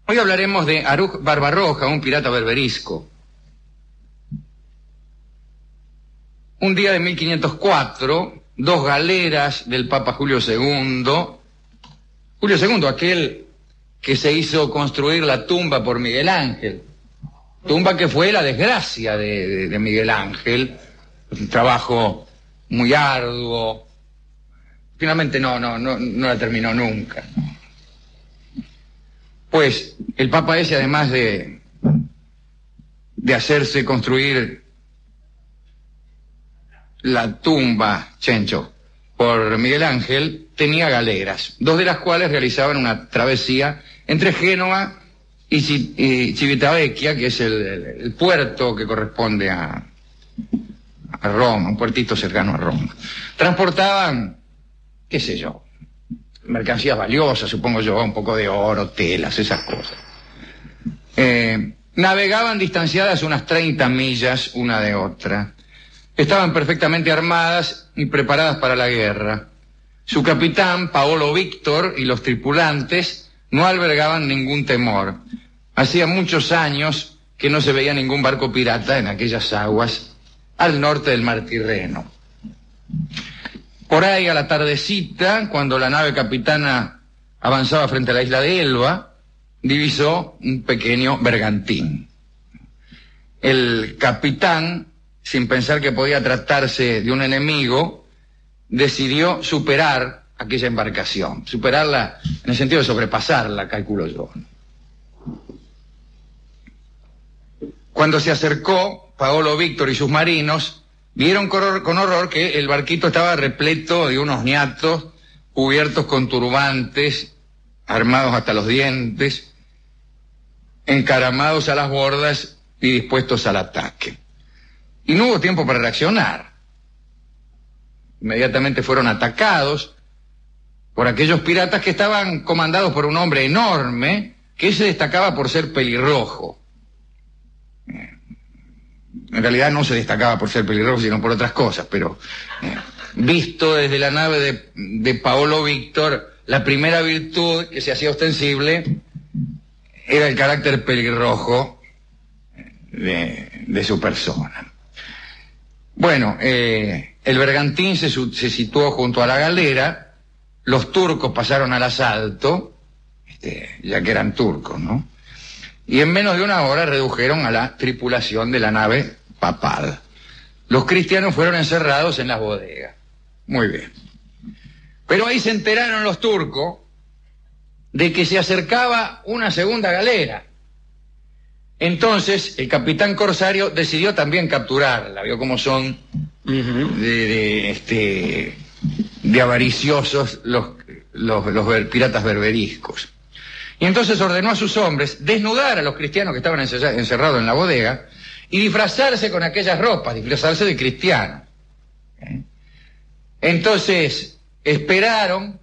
Hoy hablaremos de Aruj Barbarroja, un pirata berberisco. Un día de 1504, dos galeras del Papa Julio II, aquel que se hizo construir la tumba por Miguel Ángel, tumba que fue la desgracia de Miguel Ángel, un trabajo muy arduo, finalmente no la terminó nunca. Pues el Papa ese, además de hacerse construir la tumba, Chencho, por Miguel Ángel, tenía galeras, dos de las cuales realizaban una travesía entre Génova y Civitavecchia, que es el puerto que corresponde a Roma, un puertito cercano a Roma. Transportaban, qué sé yo, mercancías valiosas, supongo yo, un poco de oro, telas, esas cosas. Navegaban distanciadas unas 30 millas una de otra. Estaban perfectamente armadas y preparadas para la guerra. Su capitán, Paolo Víctor, y los tripulantes no albergaban ningún temor. Hacía muchos años que no se veía ningún barco pirata en aquellas aguas al norte del mar Tirreno. Por ahí, a la tardecita, cuando la nave capitana avanzaba frente a la isla de Elba, divisó un pequeño bergantín. El capitán, sin pensar que podía tratarse de un enemigo, decidió superar aquella embarcación, superarla en el sentido de sobrepasarla, calculo yo. Cuando se acercó, Paolo Víctor y sus marinos vieron con horror que el barquito estaba repleto de unos ñatos cubiertos con turbantes, armados hasta los dientes, encaramados a las bordas y dispuestos al ataque. Y no hubo tiempo para reaccionar. Inmediatamente fueron atacados por aquellos piratas que estaban comandados por un hombre enorme que se destacaba por ser pelirrojo. En realidad no se destacaba por ser pelirrojo, sino por otras cosas, pero visto desde la nave de Paolo Víctor, la primera virtud que se hacía ostensible era el carácter pelirrojo de su persona. Bueno, el bergantín se situó junto a la galera, los turcos pasaron al asalto, ya que eran turcos, ¿no? Y en menos de una hora redujeron a la tripulación de la nave papal. Los cristianos fueron encerrados en las bodegas. Muy bien. Pero ahí se enteraron los turcos de que se acercaba una segunda galera. Entonces el capitán corsario decidió también capturarla. Vio cómo son de avariciosos los piratas berberiscos. Y entonces ordenó a sus hombres desnudar a los cristianos que estaban encerrados en la bodega y disfrazarse con aquellas ropas, disfrazarse de cristianos. Entonces esperaron,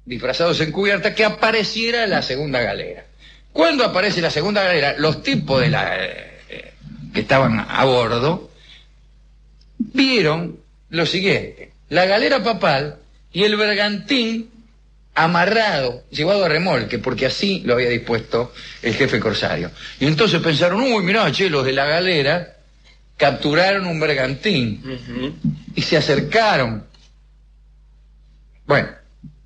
disfrazados en cubierta, que apareciera la segunda galera. Cuando aparece la segunda galera, los tipos que estaban a bordo vieron lo siguiente: la galera papal y el bergantín amarrado, llevado a remolque, porque así lo había dispuesto el jefe corsario. Y entonces pensaron, uy, mirá, che, los de la galera capturaron un bergantín y se acercaron. Bueno,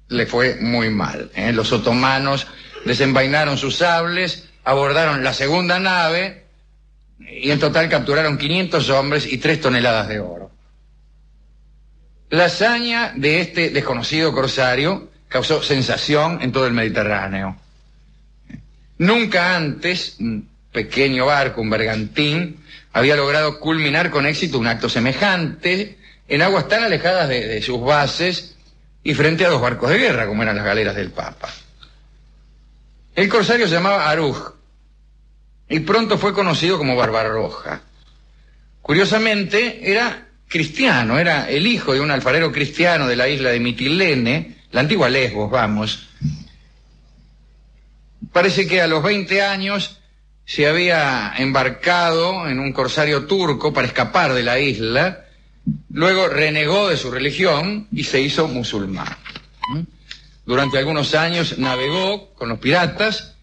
le fue muy mal, ¿eh? Los otomanos desenvainaron sus sables, abordaron la segunda nave y en total capturaron 500 hombres y 3 toneladas de oro. La hazaña de este desconocido corsario causó sensación en todo el Mediterráneo. Nunca antes un pequeño barco, un bergantín, había logrado culminar con éxito un acto semejante en aguas tan alejadas de sus bases y frente a 2 barcos de guerra, como eran las galeras del Papa. El corsario se llamaba Aruj y pronto fue conocido como Barbarroja. Curiosamente, era cristiano, era el hijo de un alfarero cristiano de la isla de Mitilene, la antigua Lesbos, vamos. Parece que a los 20 años se había embarcado en un corsario turco para escapar de la isla, luego renegó de su religión y se hizo musulmán. Durante algunos años navegó con los piratas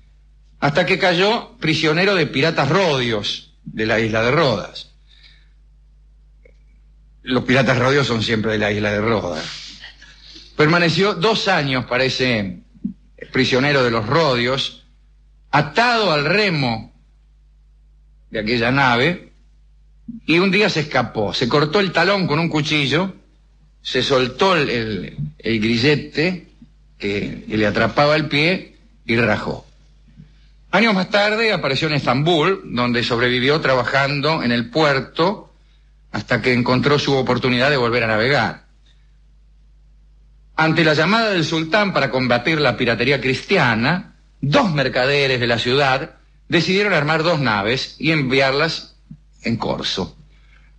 hasta que cayó prisionero de piratas rodios de la isla de Rodas. Los piratas rodios son siempre de la isla de Rodas. Permaneció 2 años, parece, prisionero de los rodios, atado al remo de aquella nave, y un día se escapó, se cortó el talón con un cuchillo, se soltó el grillete que le atrapaba el pie y rajó. Años más tarde apareció en Estambul, donde sobrevivió trabajando en el puerto hasta que encontró su oportunidad de volver a navegar. Ante la llamada del sultán para combatir la piratería cristiana, 2 mercaderes de la ciudad decidieron armar 2 naves y enviarlas en corso.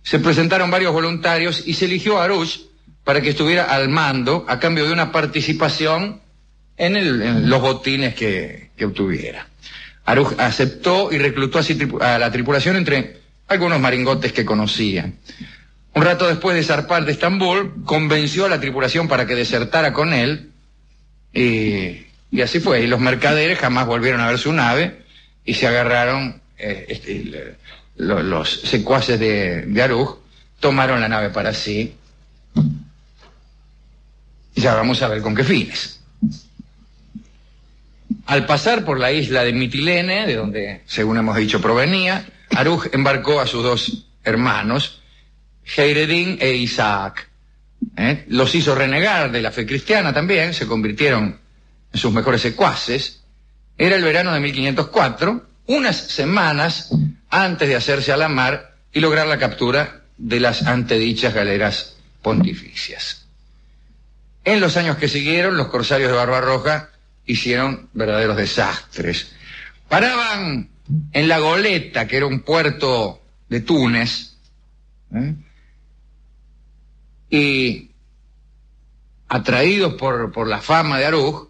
Se presentaron varios voluntarios y se eligió a Arush para que estuviera al mando a cambio de una participación en los botines que obtuviera. Arush aceptó y reclutó a la tripulación entre algunos maringotes que conocía. Un rato después de zarpar de Estambul, convenció a la tripulación para que desertara con él, y así fue. Y los mercaderes jamás volvieron a ver su nave y se agarraron, los secuaces de Aruj tomaron la nave para sí. Y ya vamos a ver con qué fines. Al pasar por la isla de Mitilene, de donde, según hemos dicho, provenía, Aruj embarcó a sus 2 hermanos, Heiredin e Isaac. Los hizo renegar de la fe cristiana también, se convirtieron en sus mejores secuaces. Era el verano de 1504, unas semanas antes de hacerse a la mar y lograr la captura de las antedichas galeras pontificias. En los años que siguieron, los corsarios de Barbarroja hicieron verdaderos desastres. Paraban en La Goleta, que era un puerto de Túnez, y atraídos por la fama de Aruj,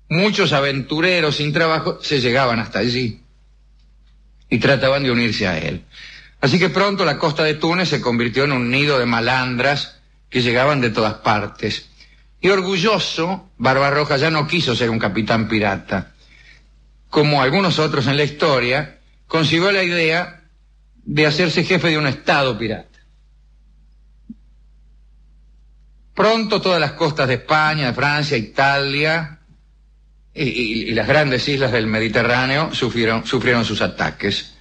muchos aventureros sin trabajo se llegaban hasta allí y trataban de unirse a él. Así que pronto la costa de Túnez se convirtió en un nido de malandras que llegaban de todas partes. Y orgulloso, Barbarroja ya no quiso ser un capitán pirata. Como algunos otros en la historia, concibió la idea de hacerse jefe de un estado pirata. Pronto todas las costas de España, de Francia, Italia y las grandes islas del Mediterráneo sufrieron sus ataques.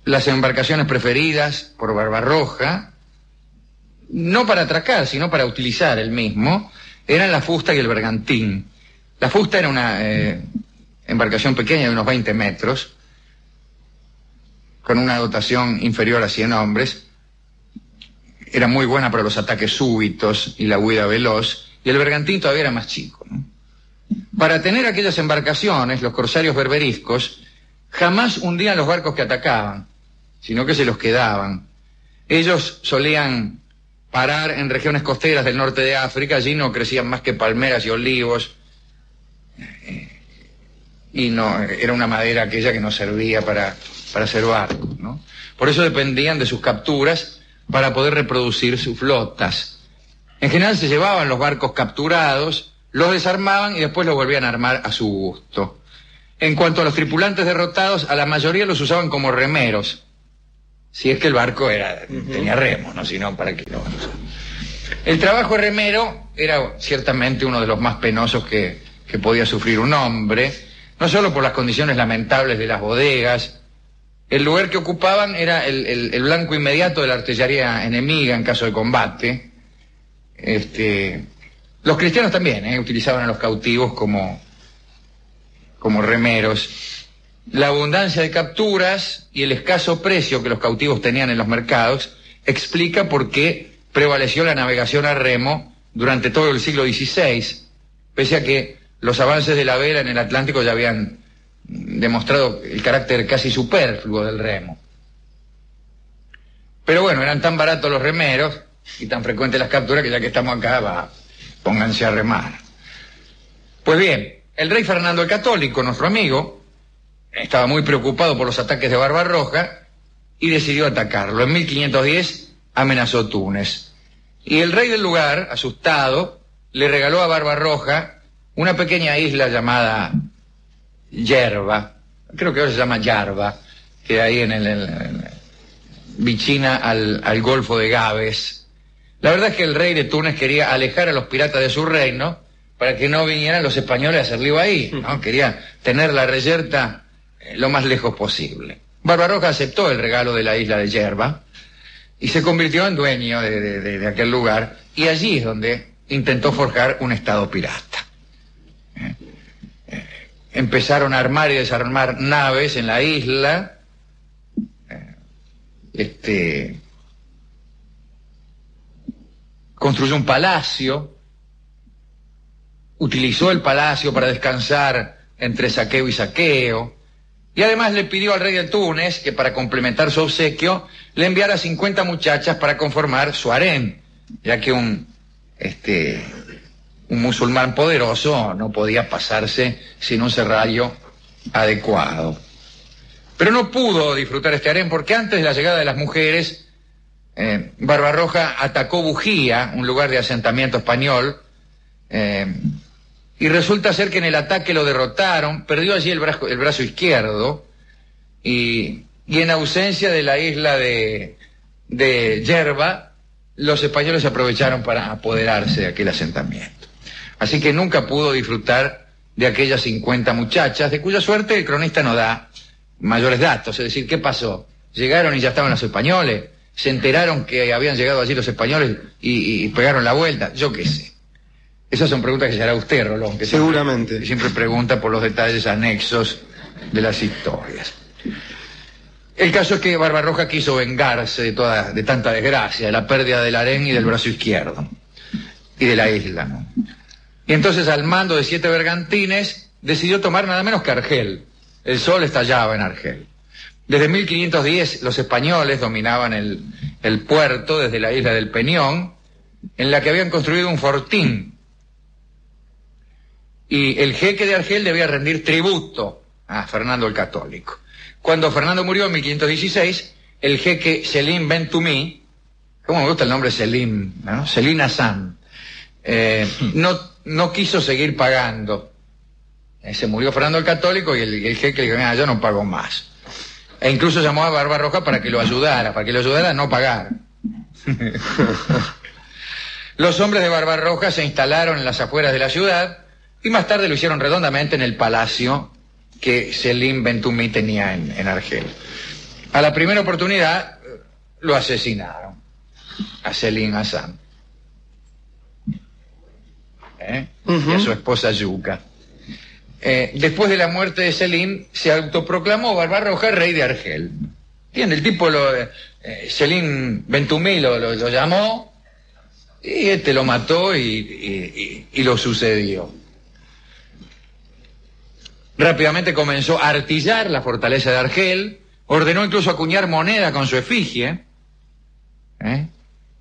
Las embarcaciones preferidas por Barbarroja, no para atracar, sino para utilizar el mismo, eran la fusta y el bergantín. La fusta era una embarcación pequeña de unos 20 metros, con una dotación inferior a 100 hombres. Era muy buena para los ataques súbitos y la huida veloz, y el bergantín todavía era más chico, ¿no? Para tener aquellas embarcaciones, los corsarios berberiscos jamás hundían los barcos que atacaban, sino que se los quedaban. Ellos solían parar en regiones costeras del norte de África, allí no crecían más que palmeras y olivos, y no era una madera aquella que no servía para hacer barcos, ¿no? Por eso dependían de sus capturas para poder reproducir sus flotas. En general se llevaban los barcos capturados, los desarmaban y después los volvían a armar a su gusto. En cuanto a los tripulantes derrotados, a la mayoría los usaban como remeros, si es que el barco tenía remos, ¿no? Si no, ¿para qué lo van a usar? El trabajo remero era ciertamente uno de los más penosos que podía sufrir un hombre, no solo por las condiciones lamentables de las bodegas. El lugar que ocupaban era el blanco inmediato de la artillería enemiga en caso de combate. Los cristianos también utilizaban a los cautivos como remeros. La abundancia de capturas y el escaso precio que los cautivos tenían en los mercados explica por qué prevaleció la navegación a remo durante todo el siglo XVI, pese a que los avances de la vela en el Atlántico ya habían demostrado el carácter casi superfluo del remo. Pero bueno, eran tan baratos los remeros y tan frecuentes las capturas que ya que estamos acá, pónganse a remar. Pues bien, el rey Fernando el Católico, nuestro amigo, estaba muy preocupado por los ataques de Barbarroja y decidió atacarlo. En 1510 amenazó Túnez. Y el rey del lugar, asustado, le regaló a Barbarroja una pequeña isla llamada Yerba, creo que ahora se llama Yarba, que ahí vicina al Golfo de Gabes. La verdad es que el rey de Túnez quería alejar a los piratas de su reino para que no vinieran los españoles a hacer lío ahí, ¿no? Quería tener la reyerta lo más lejos posible. Barbarroja aceptó el regalo de la isla de Yerba y se convirtió en dueño de aquel lugar, y allí es donde intentó forjar un estado pirata. Empezaron a armar y desarmar naves en la isla, construyó un palacio, utilizó el palacio para descansar entre saqueo y saqueo, y además le pidió al rey de Túnez que, para complementar su obsequio, le enviara 50 muchachas para conformar su harén, ya que un musulmán poderoso no podía pasarse sin un serrallo adecuado. Pero no pudo disfrutar este harén porque antes de la llegada de las mujeres, Barbarroja atacó Bujía, un lugar de asentamiento español, y resulta ser que en el ataque lo derrotaron, perdió allí el brazo izquierdo, y en ausencia de la isla de Yerba, los españoles aprovecharon para apoderarse de aquel asentamiento. Así que nunca pudo disfrutar de aquellas 50 muchachas, de cuya suerte el cronista no da mayores datos. Es decir, ¿qué pasó? ¿Llegaron y ya estaban los españoles? ¿Se enteraron que habían llegado allí los españoles y pegaron la vuelta? Yo qué sé. Esas son preguntas que se hará usted, Rolón, que seguramente siempre pregunta por los detalles anexos de las historias. El caso es que Barbarroja quiso vengarse de tanta desgracia, de la pérdida del harén y del brazo izquierdo, y de la isla, ¿no? Y entonces, al mando de 7 bergantines, decidió tomar nada menos que Argel. El sol estallaba en Argel. Desde 1510 los españoles dominaban el puerto desde la isla del Peñón, en la que habían construido un fortín. Y el jeque de Argel debía rendir tributo a Fernando el Católico. Cuando Fernando murió en 1516, el jeque Selim Ben Tumi, ¿cómo me gusta el nombre Selim, ¿no? Selim Hassan, no quiso seguir pagando. Se murió Fernando el Católico y el jeque le dijo, mira, yo no pago más. E incluso llamó a Barbarroja para que lo ayudara a no pagar. Los hombres de Barbarroja se instalaron en las afueras de la ciudad y más tarde lo hicieron redondamente en el palacio que Selim Ben Tumi tenía en Argel. A la primera oportunidad lo asesinaron a Selim Hassan, y a su esposa Yuca. Después de la muerte de Selim, se autoproclamó Barbarroja rey de Argel. ¿Entiende? El tipo, Selim Ben Tumi lo llamó, y este lo mató y lo sucedió. Rápidamente comenzó a artillar la fortaleza de Argel, ordenó incluso acuñar moneda con su efigie,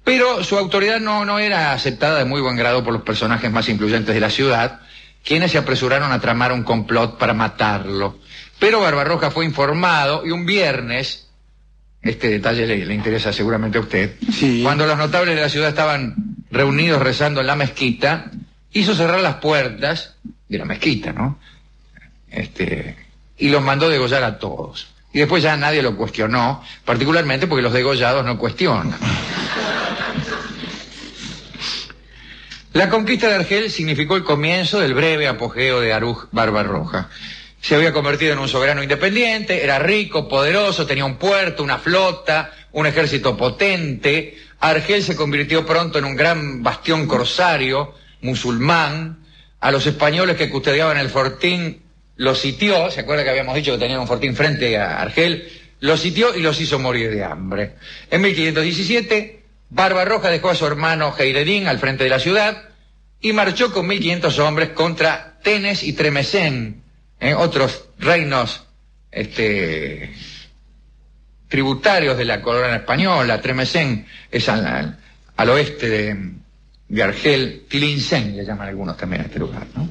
pero su autoridad no era aceptada de muy buen grado por los personajes más influyentes de la ciudad, quienes se apresuraron a tramar un complot para matarlo. Pero Barbarroja fue informado, y un viernes, este detalle le interesa seguramente a usted, sí, cuando los notables de la ciudad estaban reunidos rezando en la mezquita, hizo cerrar las puertas de la mezquita, ¿no? Y los mandó degollar a todos. Y después ya nadie lo cuestionó, particularmente porque los degollados no cuestionan. La conquista de Argel significó el comienzo del breve apogeo de Aruj Barbarroja. Se había convertido en un soberano independiente, era rico, poderoso, tenía un puerto, una flota, un ejército potente. Argel se convirtió pronto en un gran bastión corsario, musulmán. A los españoles que custodiaban el fortín los sitió, ¿se acuerda que habíamos dicho que tenían un fortín frente a Argel? Los sitió y los hizo morir de hambre. En 1517, Barbarroja dejó a su hermano Heiredín al frente de la ciudad y marchó con 1500 hombres contra Tenes y Tremesén, otros reinos tributarios de la corona española. Tremesén es al oeste de Argel, Tilincén le llaman algunos también a este lugar, ¿no?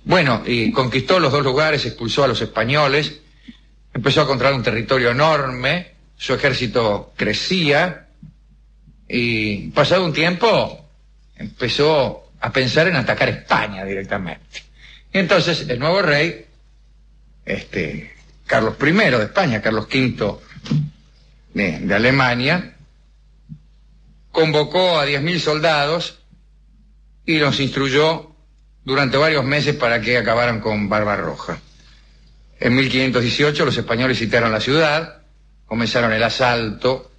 Bueno, y conquistó los dos lugares, expulsó a los españoles, empezó a controlar un territorio enorme, su ejército crecía, y pasado un tiempo empezó a pensar en atacar España directamente. Y entonces el nuevo rey, Carlos I de España, Carlos V de Alemania, convocó a 10.000 soldados y los instruyó durante varios meses para que acabaran con Barbarroja. En 1518 los españoles sitiaron la ciudad, comenzaron el asalto.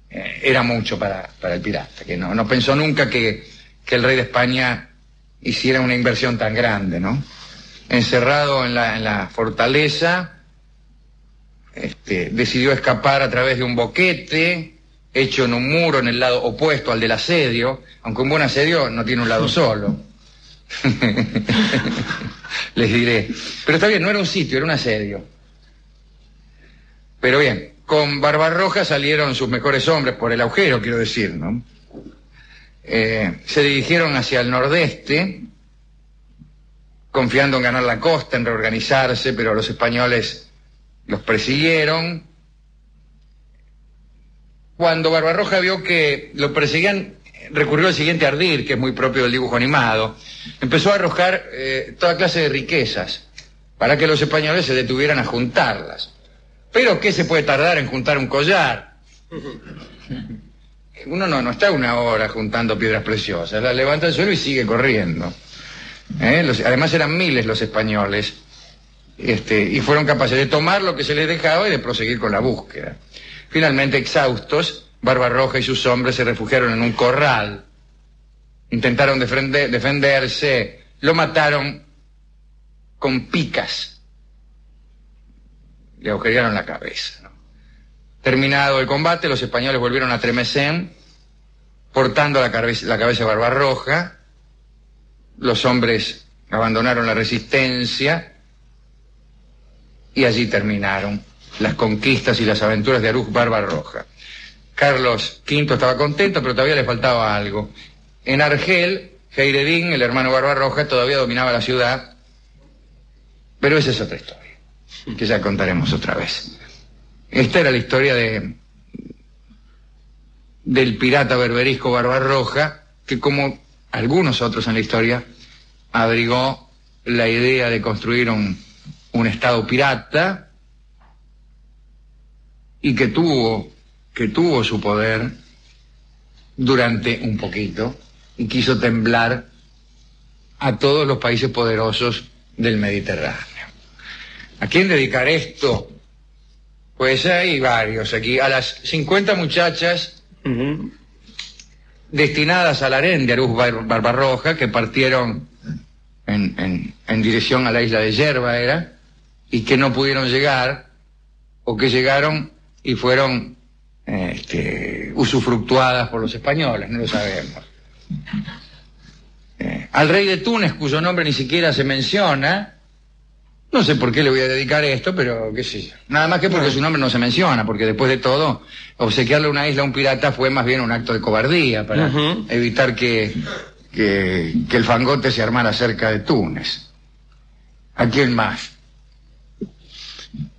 Era mucho para el pirata, que no pensó nunca que el rey de España hiciera una inversión tan grande, ¿no? Encerrado en la fortaleza, decidió escapar a través de un boquete hecho en un muro en el lado opuesto al del asedio, aunque un buen asedio no tiene un lado solo. Les diré. Pero está bien, no era un sitio, era un asedio. Pero bien, con Barbarroja salieron sus mejores hombres por el agujero, quiero decir, ¿no? Se dirigieron hacia el nordeste, confiando en ganar la costa, en reorganizarse, pero los españoles los persiguieron. Cuando Barbarroja vio que lo perseguían, recurrió al siguiente ardid, que es muy propio del dibujo animado. Empezó a arrojar toda clase de riquezas para que los españoles se detuvieran a juntarlas. Pero ¿qué se puede tardar en juntar un collar? Uno no está una hora juntando piedras preciosas, las levanta al suelo y sigue corriendo. Además eran miles los españoles, y fueron capaces de tomar lo que se les dejaba y de proseguir con la búsqueda. Finalmente, exhaustos, Barbarroja y sus hombres se refugiaron en un corral. Intentaron defenderse, lo mataron con picas. Le agujerearon la cabeza, ¿no? Terminado el combate, los españoles volvieron a Tremesén, portando la cabeza de Barbarroja. Los hombres abandonaron la resistencia y allí terminaron las conquistas y las aventuras de Aruj Barbarroja. Carlos V estaba contento, pero todavía le faltaba algo. En Argel, Kheireddin, el hermano Barbarroja, todavía dominaba la ciudad, pero esa es otra historia, que ya contaremos otra vez. Esta era la historia del pirata berberisco Barbarroja, que como algunos otros en la historia, abrigó la idea de construir un estado pirata y que tuvo su poder durante un poquito y quiso temblar a todos los países poderosos del Mediterráneo. ¿A quién dedicar esto? Pues hay varios aquí. A las 50 muchachas destinadas al harén de Aruj Barbarroja, que partieron en dirección a la isla de Yerba, y que no pudieron llegar, o que llegaron y fueron usufructuadas por los españoles, no lo sabemos. Al rey de Túnez, cuyo nombre ni siquiera se menciona, no sé por qué le voy a dedicar esto, pero qué sé yo. Nada más que porque su nombre no se menciona, porque después de todo, obsequiarle una isla a un pirata fue más bien un acto de cobardía para evitar que el fangote se armara cerca de Túnez. ¿A quién más?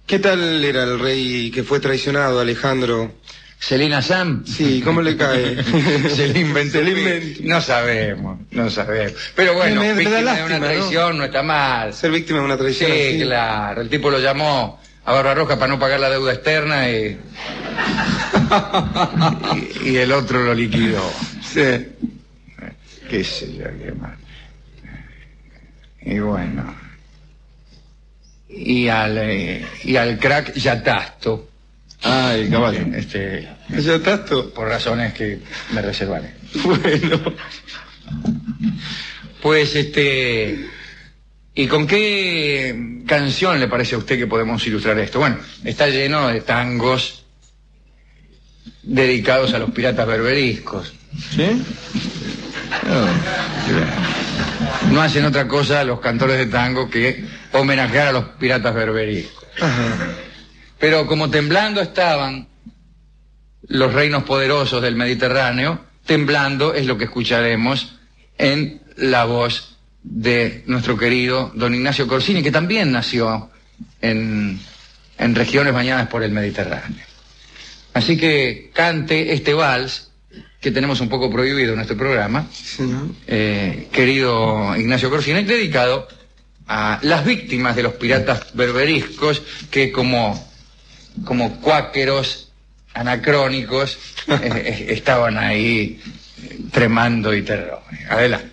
¿Qué tal era el rey que fue traicionado, Alejandro? ¿Selim Hassan? Sí, ¿cómo le cae? Selim Bentelli. No sabemos. Pero bueno, víctima de una traición, ¿no? Está mal. Ser víctima de una traición. Sí, claro. El tipo lo llamó a Barbarroja para no pagar la deuda externa y el otro lo liquidó. Sí. Qué sé yo, qué mal. Y bueno. Y al crack Yatasto. Ay, caballo. Yatasto. Por razones que me reservaré. Bueno. Pues ¿y con qué canción le parece a usted que podemos ilustrar esto? Bueno, está lleno de tangos dedicados a los piratas berberiscos. ¿Sí? No hacen otra cosa los cantores de tango que homenajear a los piratas berberiscos. Ajá. Pero como temblando estaban los reinos poderosos del Mediterráneo, temblando es lo que escucharemos en la voz de nuestro querido don Ignacio Corsini, que también nació en regiones bañadas por el Mediterráneo. Así que cante este vals que tenemos un poco prohibido en este programa, Sí, ¿no? querido Ignacio Corsini, dedicado a las víctimas de los piratas berberiscos que como cuáqueros anacrónicos estaban ahí tremando y terror. Adelante.